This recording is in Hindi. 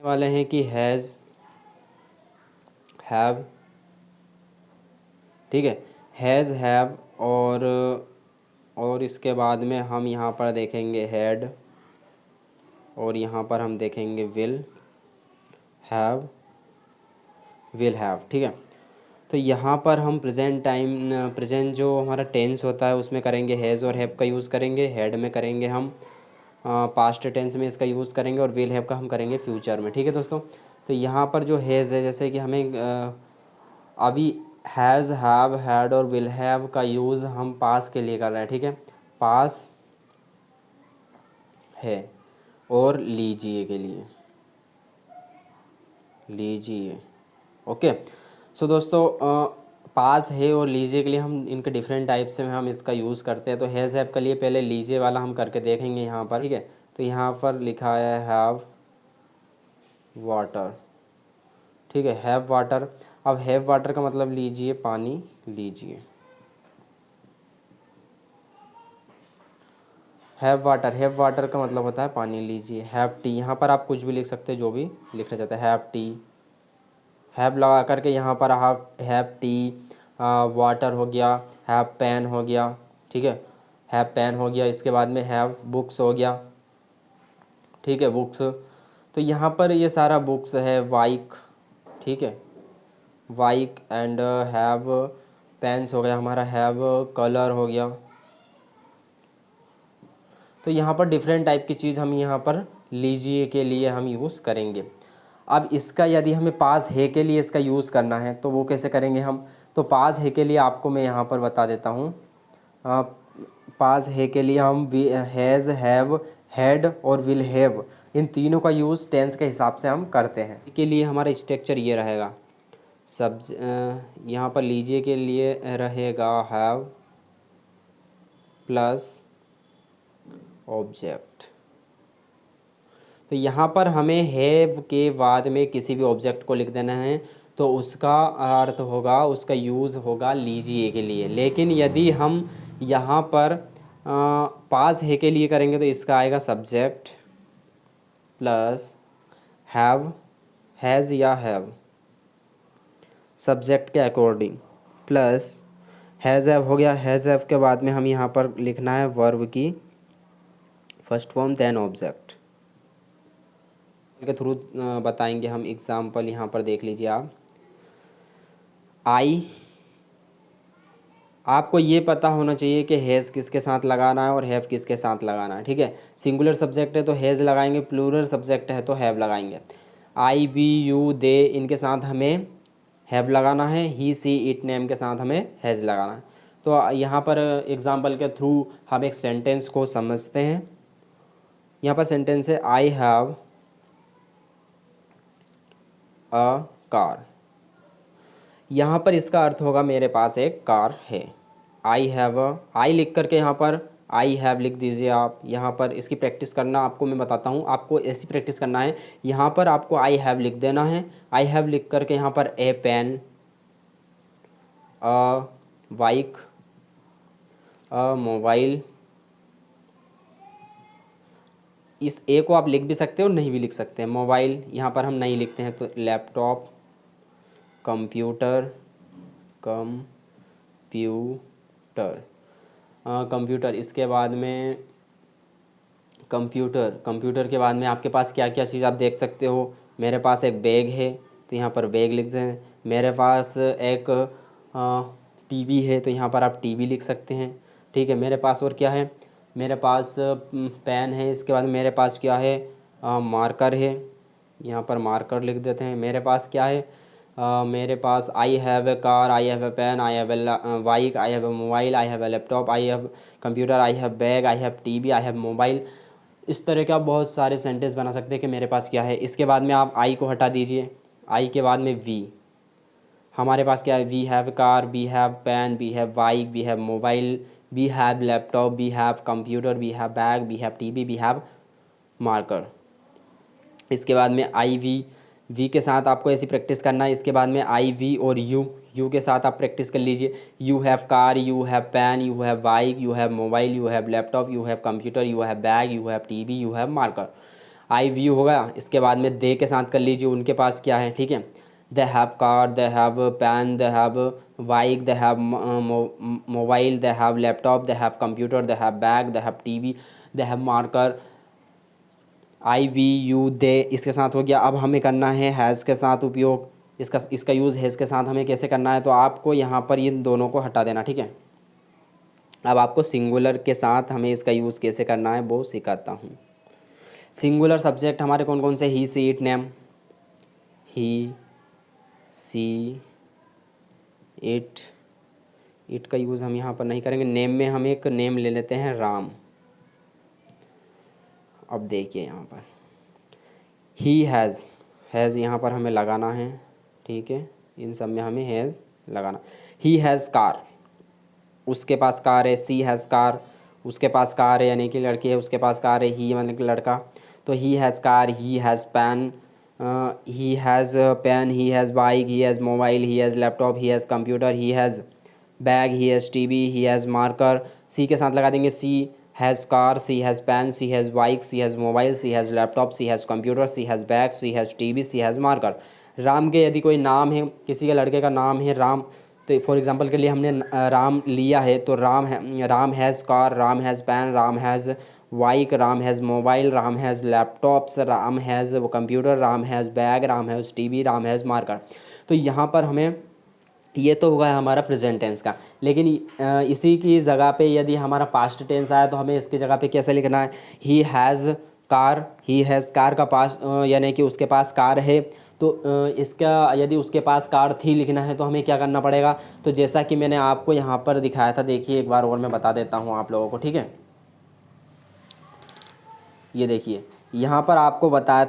वाले हैं कि हैज़, हैव, ठीक है, हैज़, हैव, और इसके बाद में हम यहाँ पर देखेंगे हैड, और यहाँ पर हम देखेंगे विल हैव, विल हैव, ठीक है। तो यहाँ पर हम प्रेजेंट जो हमारा टेंस होता है उसमें करेंगे हैज़ और हैव का यूज़ करेंगे, हैड में करेंगे हम पास्ट टेंस में इसका यूज़ करेंगे, और विल हैव का हम करेंगे फ्यूचर में, ठीक है दोस्तों। तो यहाँ पर जो हैज़ है, जैसे कि हमें अभी हैज़, हैव, हैड और विल हैव का यूज़ हम पास के लिए कर रहे हैं, ठीक है। पास है और लीजिए के लिए, लीजिए, ओके। सो दोस्तों पास है और लीजिए के लिए हम इनके डिफरेंट टाइप से हम इसका यूज़ करते हैं। तो हैज़, हैव के लिए पहले लीजिए वाला हम करके देखेंगे यहाँ पर, ठीक है। तो यहाँ पर लिखा है हैव वाटर, ठीक है, हैव वाटर। अब हैव वाटर का मतलब लीजिए, पानी लीजिए। हैव वाटर, हैव वाटर का मतलब होता है पानी लीजिए। हैव टी, यहाँ पर आप कुछ भी लिख सकते हैं, जो भी लिखना चाहते हैं। हैव टी, हैव लगा करके यहाँ पर आप हैव टी, वाटर हो गया, हैव पेन हो गया, ठीक है, हैव पेन हो गया। इसके बाद में हैव बुक्स हो गया, ठीक है, बुक्स। तो यहाँ पर ये सारा बुक्स है, बाइक, ठीक है, बाइक, एंड हैव पेन्स हो गया हमारा, हैव कलर हो गया। तो यहाँ पर डिफरेंट टाइप की चीज़ हम यहाँ पर लीजिए के लिए हम यूज़ करेंगे। अब इसका यदि हमें पास है के लिए इसका यूज़ करना है तो वो कैसे करेंगे हम। तो पास है के लिए आपको मैं यहाँ पर बता देता हूँ। पास है के लिए हम हैज़, हैव, हैड और विल हैव, इन तीनों का यूज़ टेंस के हिसाब से हम करते हैं। के लिए हमारा स्ट्रक्चर ये रहेगा। यहाँ पर लीजिए के लिए रहेगा हैव प्लस ऑब्जेक्ट। तो यहाँ पर हमें हैव के बाद में किसी भी ऑब्जेक्ट को लिख देना है, तो उसका अर्थ होगा, उसका यूज़ होगा लीजिए के लिए। लेकिन यदि हम यहाँ पर पास है के लिए करेंगे तो इसका आएगा सब्जेक्ट प्लस हैव, हैज़ या हैव, सब्जेक्ट के अकॉर्डिंग, प्लस हैज़ हैव हो गया। हैज़ हैव के बाद में हम यहाँ पर लिखना है वर्ब की फर्स्ट फॉर्म देन ऑब्जेक्ट के थ्रू बताएंगे हम। एग्जाम्पल यहाँ पर देख लीजिए आप। आई, आपको ये पता होना चाहिए कि हैज़ किसके साथ लगाना है और हैव किसके साथ लगाना है, ठीक है। सिंगुलर सब्जेक्ट है तो हैज़ लगाएंगे, प्लूरल सब्जेक्ट है तो हैव लगाएंगे। आई, वी, यू, दे, इनके साथ हमें हैव लगाना है। ही, सी, इट, नेम के साथ हमें हैज़ लगाना है। तो यहाँ पर एग्जाम्पल के थ्रू हम एक सेंटेंस को समझते हैं। यहाँ पर सेंटेंस है आई हैव अ कार। यहाँ पर इसका अर्थ होगा मेरे पास एक कार है। आई हैव अ, आई लिख करके यहाँ पर आई हैव लिख दीजिए आप। यहाँ पर इसकी प्रैक्टिस करना आपको मैं बताता हूँ, आपको ऐसी प्रैक्टिस करना है। यहाँ पर आपको आई हैव लिख देना है। आई हैव लिख करके यहाँ पर a pen, a bike, a mobile, इस ए को आप लिख भी सकते हो, नहीं भी लिख सकते हैं। मोबाइल यहाँ पर हम नहीं लिखते हैं तो लैपटॉप, कंप्यूटर, कंप्यूटर, इसके बाद में कंप्यूटर के बाद में आपके पास क्या क्या चीज़ आप देख सकते हो। मेरे पास एक बैग है तो यहाँ पर बैग लिख दें। मेरे पास एक टीवी है तो यहाँ पर आप टीवी लिख सकते हैं, ठीक है। मेरे पास और क्या है, मेरे पास पेन है, इसके बाद मेरे पास क्या है, मार्कर है, यहाँ पर मार्कर लिख देते हैं। मेरे पास क्या है, मेरे पास I have a car, I have a pen, I have a bike, I have a mobile, I have a laptop, I have computer, I have bag, I have TV, I have mobile. इस तरह के आप बहुत सारे सेंटेंस बना सकते हैं कि मेरे पास क्या है। इसके बाद में आप आई को हटा दीजिए, आई के बाद में वी, हमारे पास क्या है, we have car, we have pen, we have bike, we have mobile, we have laptop, we have computer, we have bag, we have TV, we have marker. इसके बाद में आई वी के साथ आपको ऐसी प्रैक्टिस करना है। इसके बाद में आई वी और यू के साथ आप प्रैक्टिस कर लीजिए। You have car, you have pen, you have bike, you have mobile, you have laptop, you have computer, you have bag, you have TV, you have marker. I we you होगा, इसके बाद में दे के साथ कर लीजिए उनके पास क्या है, ठीक है। They have car, they have pen, they have bike, they have mobile, they have laptop, they have computer, they have bag, they have TV, they have marker. I we you they इसके साथ हो गया। अब हमें करना है हैज़ के साथ उपयोग, इसका यूज़ हैज़ के साथ हमें कैसे करना है, तो आपको यहाँ पर इन दोनों को हटा देना, ठीक है। अब आपको सिंगुलर के साथ हमें इसका यूज़ कैसे करना है वो सिखाता हूँ। सिंगुलर सब्जेक्ट हमारे कौन कौन से, he she it name, he she it का यूज़ हम यहाँ पर नहीं करेंगे। नेम में हम एक नेम ले लेते हैं राम। अब देखिए यहाँ पर ही हैज़ यहाँ पर हमें लगाना है, ठीक है, इन सब में हमें हैज़ लगाना। ही हैज़ कार, उसके पास कार है। सी हैज़ कार, उसके पास कार है, यानी कि लड़की है, उसके पास कार है। ही मतलब कि लड़का, तो he has car, he has pen, he has bike, he has mobile, he has laptop, he has computer, he has bag, he has TV, he has marker. She के साथ लगा देंगे she has car, she has pen, she has bike, she has mobile, she has laptop, she has computer, she has bag, she has TV, she has marker. Ram के यदि कोई नाम है, किसी के लड़के का नाम है राम, तो फॉर एग्जांपल के लिए हमने राम लिया है, तो Ram has car, Ram has pen, Ram has bike, Ram has mobile, Ram has laptops, Ram has computer, Ram has bag, Ram has TV, Ram has marker. तो यहाँ पर हमें ये तो होगा हमारा प्रेजेंट टेंस का, लेकिन इसी की जगह पे यदि हमारा पास्ट टेंस आया तो हमें इसकी जगह पे कैसे लिखना है। ही हैज़ कार का पास्ट यानी कि उसके पास कार है, तो इसका यदि उसके पास कार थी लिखना है तो हमें क्या करना पड़ेगा। तो जैसा कि मैंने आपको यहाँ पर दिखाया था, देखिए एक बार और मैं बता देता हूँ आप लोगों को, ठीक है। ये देखिए यहाँ पर आपको बताया था